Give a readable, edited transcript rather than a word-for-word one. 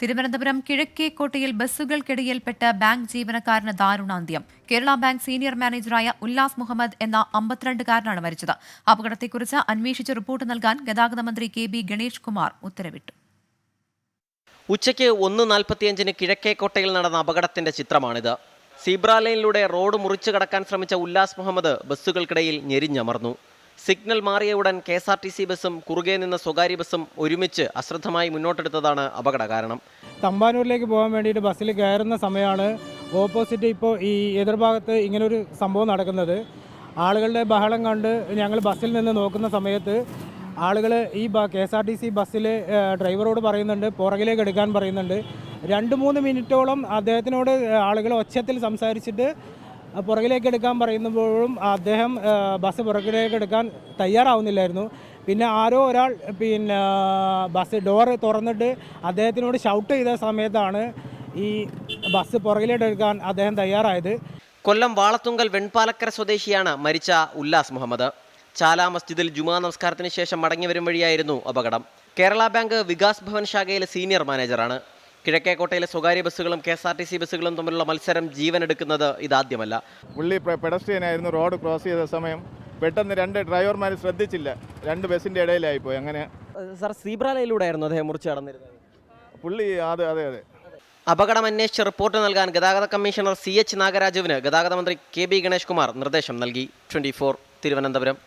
Thiruvananthapuram കിഴക്കേക്കോട്ടയിൽ ബസ്സുകൾക്കിടയിൽപ്പെട്ട് bank ജീവനക്കാരന് ദാരുണാന്ത്യം. Kerala bank senior മാനേജറായ Ullas Muhammad എന്ന 52-കാരനാണ് മരിച്ചത്. അപകടത്തെക്കുറിച്ച് അന്വേഷിച്ച് റിപ്പോർട്ട് നൽകാൻ ഗതാഗത മന്ത്രി കെ.ബി. ഗണേഷ് കുമാർ ഉത്തരവിട്ടു. ഉച്ചയ്ക്ക് 1:45 കിഴക്കേക്കോട്ടയിൽ നടന്ന അപകടത്തിന്റെ ചിത്രമാണിത്. സീബ്ര ലൈനിലൂടെ റോഡ് മുറിച്ചു കടക്കാൻ ശ്രമിച്ച ഉല്ലാസ് മുഹമ്മദ് ബസ്സുകൾക്കിടയിൽ ഞെരിഞ്ഞമർന്നു. സിഗ്നൽ മാറിയ ഉടൻ KSRTC ബസ്സും കുറുകെ നിന്ന സ്വകാര്യ ബസ്സും ഒരുമിച്ച് അശ്രദ്ധമായി മുന്നോട്ടെടുത്തതാണ് അപകട കാരണം. തമ്പാനൂരിലേക്ക് പോകാൻ വേണ്ടിയിട്ട് ബസ്സിൽ കയറുന്ന സമയമാണ് ഓപ്പോസിറ്റ് ഇപ്പോൾ ഈ എതിർഭാഗത്ത് ഇങ്ങനൊരു സംഭവം നടക്കുന്നത്. ആളുകളുടെ ബഹളം കണ്ട് ഞങ്ങൾ ബസ്സിൽ നിന്ന് നോക്കുന്ന സമയത്ത് ആളുകൾ ഈ KSRTC ബസ്സിൽ ഡ്രൈവറോട് പറയുന്നുണ്ട്, പുറകിലേക്ക് എടുക്കാൻ പറയുന്നുണ്ട്. 2-3 മിനിറ്റോളം അദ്ദേഹത്തിനോട് ആളുകൾ ഒച്ചത്തിൽ സംസാരിച്ചിട്ട് പുറകിലേക്ക് എടുക്കാൻ പറയുമ്പോഴും അദ്ദേഹം ബസ് പുറകിലേക്ക് എടുക്കാൻ തയ്യാറാവുന്നില്ലായിരുന്നു. പിന്നെ ആരോ ഒരാൾ ബസ് ഡോറ് തുറന്നിട്ട് അദ്ദേഹത്തിനോട് ഷൗട്ട് ചെയ്ത സമയത്താണ് ഈ ബസ് പുറകിലേക്ക് എടുക്കാൻ അദ്ദേഹം തയ്യാറായത്. കൊല്ലം വാളത്തുങ്കൽ വെൺപാലക്കര സ്വദേശിയാണ് മരിച്ച ഉല്ലാസ് മുഹമ്മദ്. ചാല മസ്ജിദിൽ ജുമാ നമസ്കാരത്തിന് ശേഷം മടങ്ങി വരും വഴിയായിരുന്നു അപകടം. കേരള ബാങ്ക് വികാസ് ഭവൻ ശാഖയിലെ സീനിയർ മാനേജറാണ്. കിഴക്കേക്കോട്ടയിലെ സ്വകാര്യ ബസ്സുകളും KSRTC ബസ്സുകളും തമ്മിലുള്ള മത്സരം ജീവനെടുക്കുന്നത് ഇതാദ്യമല്ല. പുള്ളി പെഡസ്ട്രിയനായിരുന്നു. റോഡ് ക്രോസ് ചെയ്ത സമയം പെട്ടെന്ന് 2 ഡ്രൈവർമാർ ശ്രദ്ധിച്ചില്ല, 2 ബസ്സിൻ്റെ ഇടയിലായിപ്പോയി. അങ്ങനെ സാർ, സീബ്ര ലൈനിലൂടെ ആയിരുന്നു അദ്ദേഹം മുറിച്ച് കടന്നിരുന്നത്. പുള്ളി അതെ. അപകടം അന്വേഷിച്ച് റിപ്പോർട്ട് നൽകാൻ ഗതാഗത കമ്മീഷണർ CH നാഗരാജുവിന് ഗതാഗത മന്ത്രി കെ.ബി. ഗണേഷ് കുമാർ നിർദ്ദേശം നൽകി. 24 തിരുവനന്തപുരം.